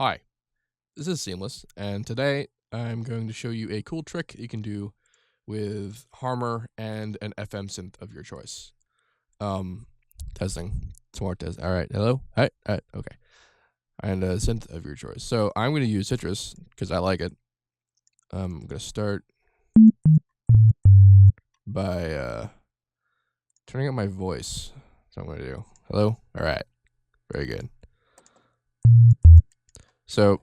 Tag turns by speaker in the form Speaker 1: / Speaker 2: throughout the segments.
Speaker 1: Hi, this is Seamless, and today I'm going to show you a cool trick you can do with Harmor and an FM synth of your choice. Testing. Smart test. All right. Hello? All right. Okay. And a synth of your choice. So I'm going to use Citrus because I like it. I'm going to start by turning up my voice. That's what I'm going to do. Hello? All right. Very good. So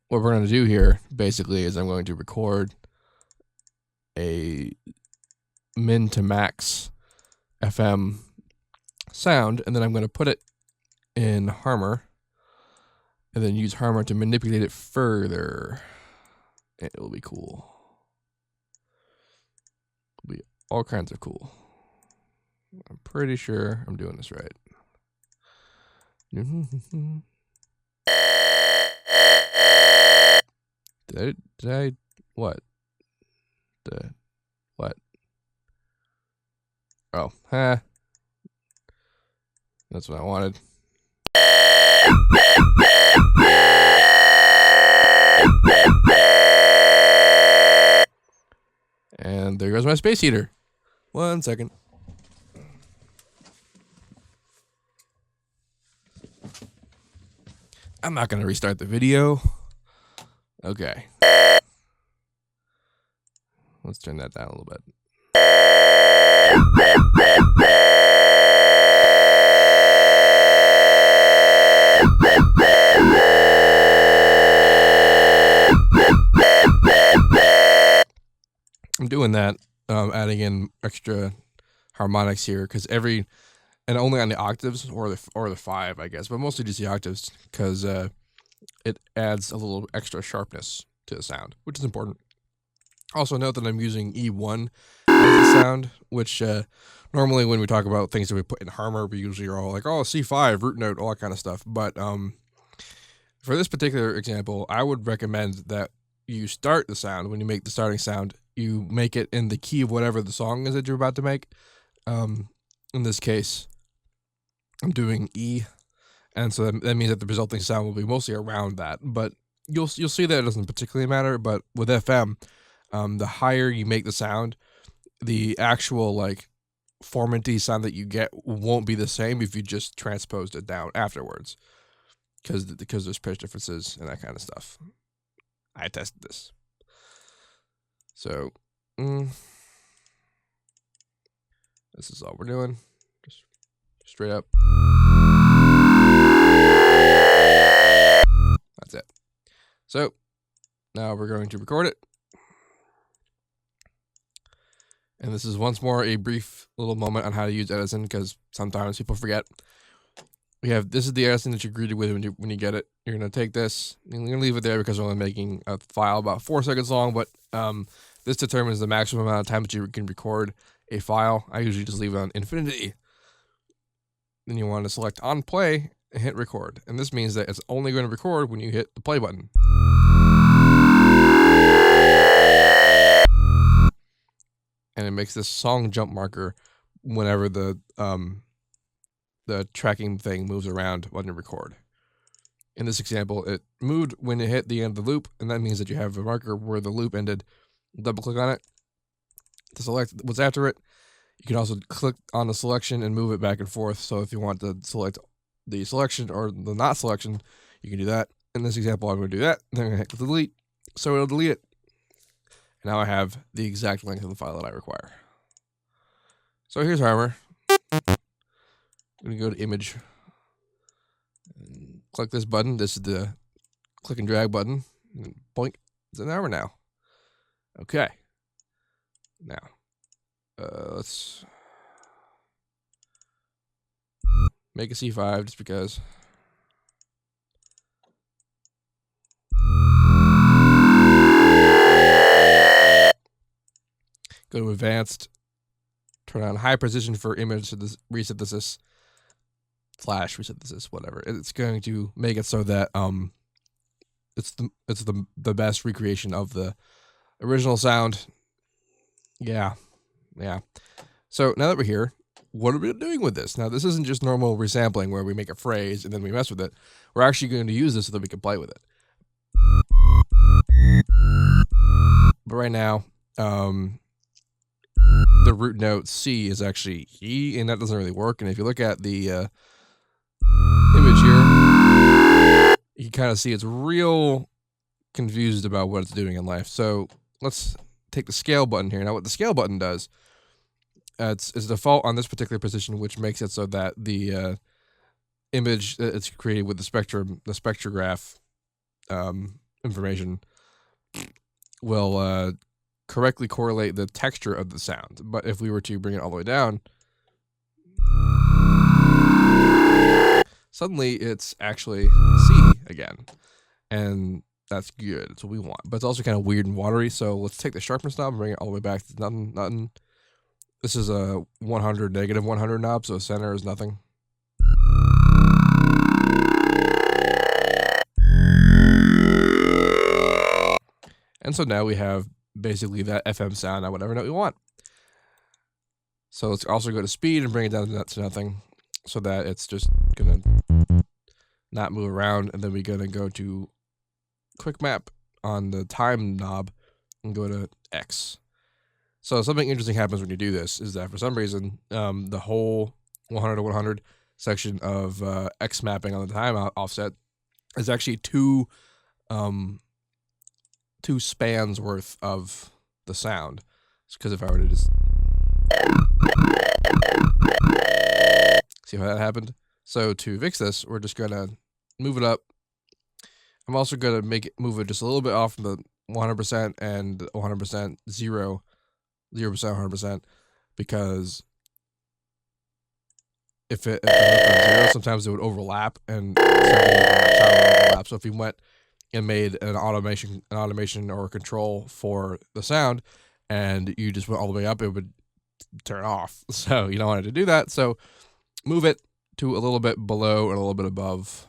Speaker 1: what we're going to do here basically is I'm going to record a min to max FM sound, and then I'm going to put it in Harmor and then use Harmor to manipulate it further. It will be cool. It'll be all kinds of cool. I'm pretty sure I'm doing this right. Did I what? What? Oh, that's what I wanted. And there goes my space heater. 1 second. I'm not going to restart the video. Okay. Let's turn that down a little bit. I'm doing that, adding in extra harmonics here because and only on the octaves or the 5, I guess, but mostly just the octaves because it adds a little extra sharpness to the sound, which is important. Also note that I'm using E1 as the sound, which normally when we talk about things that we put in Harmor, we usually are all like, oh, C5, root note, all that kind of stuff. But for this particular example, I would recommend that you start the sound, when you make the starting sound, you make it in the key of whatever the song is that you're about to make. In this case, I'm doing E, and so that means that the resulting sound will be mostly around that. But you'll see that it doesn't particularly matter. But with FM, the higher you make the sound, the actual like Formant sound that you get won't be the same if you just transposed it down afterwards, because there's pitch differences and that kind of stuff. I tested this. So, this is all we're doing. Just straight up. That's it. So, now we're going to record it. And this is once more a brief little moment on how to use Edison, because sometimes people forget. This is the Edison that you're greeted with when you get it. You're going to take this, and you're going to leave it there because we're only making a file about 4 seconds long, but this determines the maximum amount of time that you can record a file. I usually just leave it on infinity. Then you want to select on play and hit record. And this means that it's only going to record when you hit the play button. And it makes this song jump marker whenever the tracking thing moves around when you record. In this example, it moved when it hit the end of the loop, and that means that you have a marker where the loop ended. Double click on it to select what's after it. You can also click on the selection and move it back and forth. So if you want to select the selection or the not selection, you can do that. In this example, I'm going to do that. Then I'm going to hit delete, so it'll delete it. And now I have the exact length of the file that I require. So here's Harmor. I'm going to go to image and click this button. This is the click and drag button. And boink, it's an Harmor now. Okay. Now, let's make a C5 just because. Go to advanced, turn on high precision for image, so this reset this slash reset this, whatever. It's going to make it so that it's the best recreation of the original sound. Yeah. So now that we're here, what are we doing with this? Now, this isn't just normal resampling where we make a phrase and then we mess with it. We're actually going to use this so that we can play with it. But right now, the root note C is actually E, and that doesn't really work. And if you look at the image here, you kind of see it's real confused about what it's doing in life. So let's take the scale button here. Now what the scale button does, it's default on this particular position, which makes it so that the image that it's created with the spectrograph information will correctly correlate the texture of the sound. But if we were to bring it all the way down, suddenly it's actually C again. And that's good. That's what we want. But it's also kind of weird and watery. So let's take the sharpness knob and bring it all the way back to nothing. This is a 100, negative 100 knob, so center is nothing. And so now we have basically that FM sound at whatever note we want. So let's also go to speed and bring it down to nothing so that it's just going to not move around. And then we're going to go to quick map on the time knob and go to X. So something interesting happens when you do this is that for some reason, the whole 100 to 100 section of X mapping on the time offset is actually two spans worth of the sound. It's because if I were to just see how that happened. So to fix this, we're just gonna move it up. I'm also gonna move it just a little bit off from the 100% and 100%, 0%, 100%, because if it was zero, sometimes it would overlap and overlap. So if you went and made an automation or a control for the sound, and you just went all the way up, it would turn off. So you don't want it to do that. So move it to a little bit below and a little bit above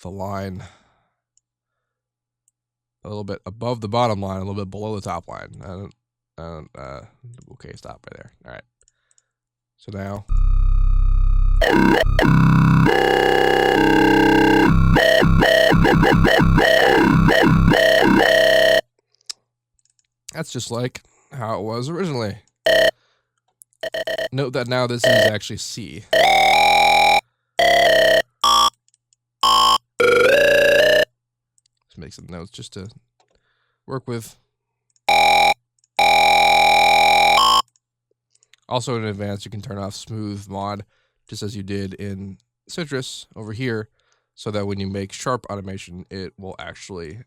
Speaker 1: the line, a little bit above the bottom line, a little bit below the top line. Okay, stop right there. All right. So now. That's just like how it was originally. Note that now this is actually C. Let's make some notes just to work with. Also in advance, you can turn off smooth mod, just as you did in Citrus over here, so that when you make sharp automation, it will actually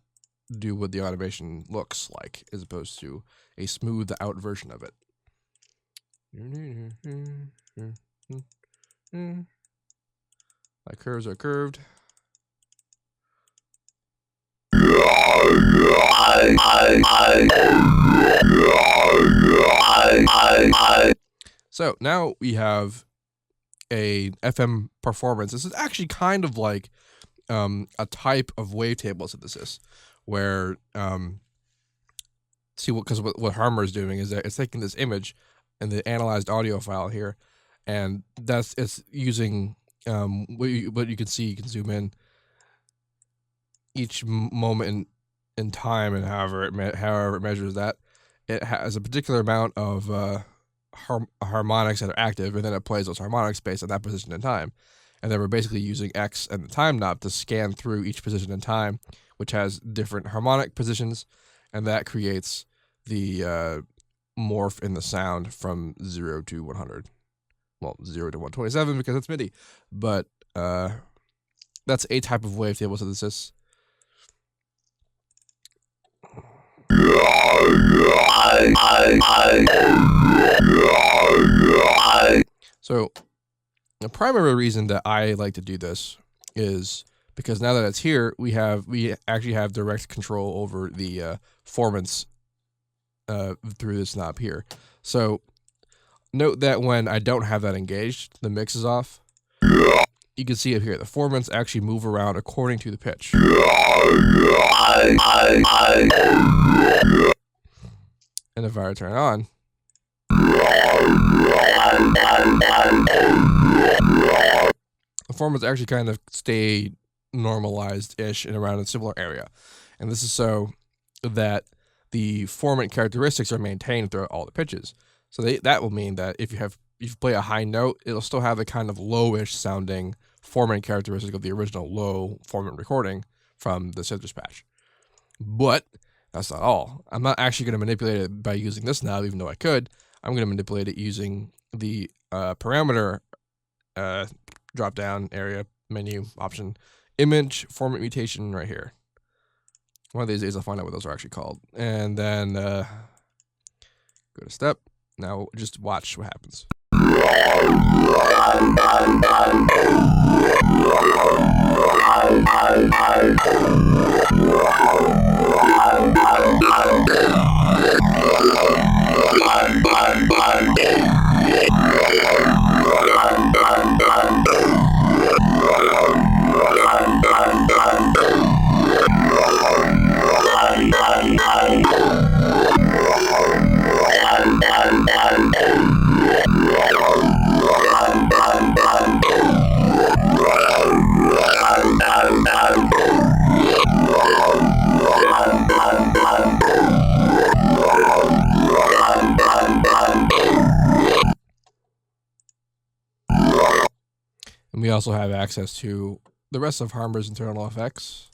Speaker 1: do what the automation looks like, as opposed to a smoothed out version of it. My curves are curved. So now we have a FM performance. This is actually kind of like a type of wavetable synthesis, where what Harmor is doing is that it's taking this image and the analyzed audio file here, and it's using what you can see. You can zoom in each moment in time, and however it measures that, it has a particular amount of harmonics that are active, and then it plays those harmonics based on that position in time. And then we're basically using X and the time knob to scan through each position in time, which has different harmonic positions, and that creates the morph in the sound from 0 to 100. Well, 0 to 127 because it's MIDI, but that's a type of wavetable synthesis. So the primary reason that I like to do this is because now that it's here, we actually have direct control over the formants through this knob here. So note that when I don't have that engaged, the mix is off. You can see it here. The formants actually move around according to the pitch. And if I turn it on, the formants actually kind of stay normalized-ish and around a similar area. And this is so that the Formant characteristics are maintained throughout all the pitches. So that will mean that if you play a high note, it'll still have the kind of lowish sounding Formant characteristic of the original low Formant recording from the Citrus patch. But that's not all. I'm not actually going to manipulate it by using this knob, even though I could. I'm going to manipulate it using the parameter drop down area menu option, image Formant mutation right here. One of these days I'll find out what those are actually called. And then go to step. Now just watch what happens. And we also have access to the rest of Harmor's internal effects.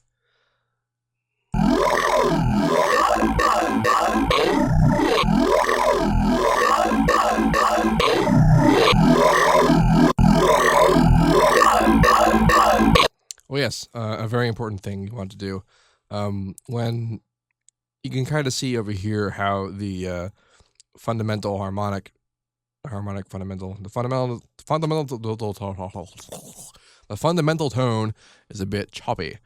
Speaker 1: Oh yes, a very important thing you want to do. When you can kind of see over here how the fundamental tone is a bit choppy.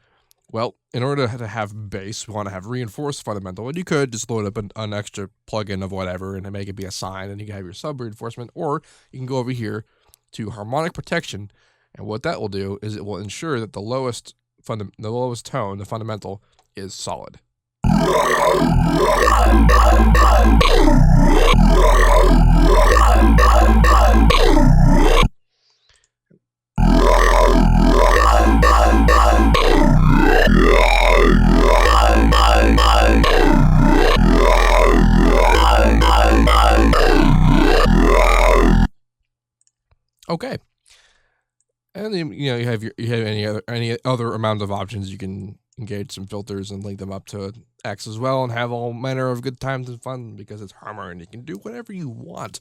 Speaker 1: Well, in order to have bass, we want to have reinforced fundamental, and you could just load up an extra plugin of whatever and make it be a sine, and you can have your sub reinforcement, or you can go over here to harmonic protection, and what that will do is it will ensure that the lowest tone, the fundamental, is solid. Okay, and then, you have any other amount of options. You can engage some filters and link them up to X as well, and have all manner of good times and fun because it's Harmor and you can do whatever you want.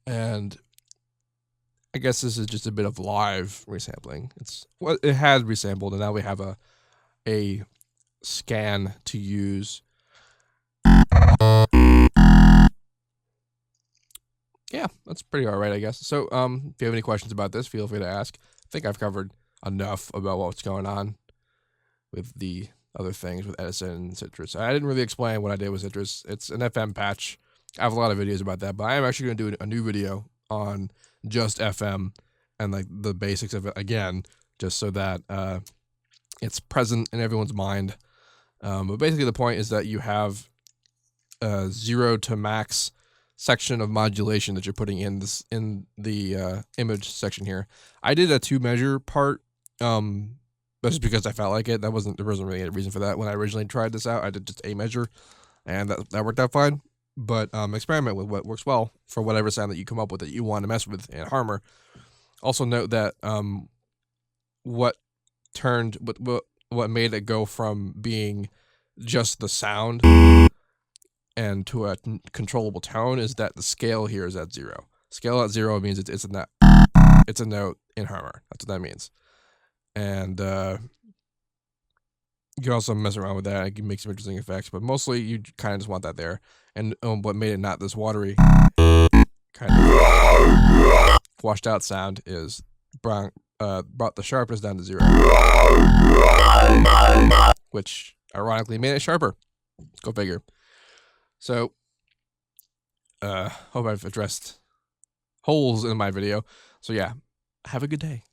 Speaker 1: And I guess this is just a bit of live resampling. It had resampled, and now we have a scan to use. Yeah, that's pretty all right, I guess. So, if you have any questions about this, feel free to ask. I think I've covered enough about what's going on with the other things with Edison and Citrus. I didn't really explain what I did with Citrus. It's an FM patch. I have a lot of videos about that, but I am actually going to do a new video on just FM and like the basics of it again, just so that it's present in everyone's mind. But basically the point is that you have a 0 to max section of modulation that you're putting in the image section here. I did a 2-measure part, but just because I felt like it. There wasn't really a reason for that. When I originally tried this out, I did just a measure, and that worked out fine. But experiment with what works well for whatever sound that you come up with that you want to mess with in Harmor. Also note that what made it go from being just the sound and to a controllable tone is that the scale here is at 0. Scale at 0 means it's a note in Harmor. That's what that means. And you can also mess around with that. It can make some interesting effects, but mostly you kind of just want that there. And what made it not this watery kind of washed out sound is brought the sharpness down to 0, which ironically made it sharper. Go figure. So, hope I've addressed holes in my video. So yeah, have a good day.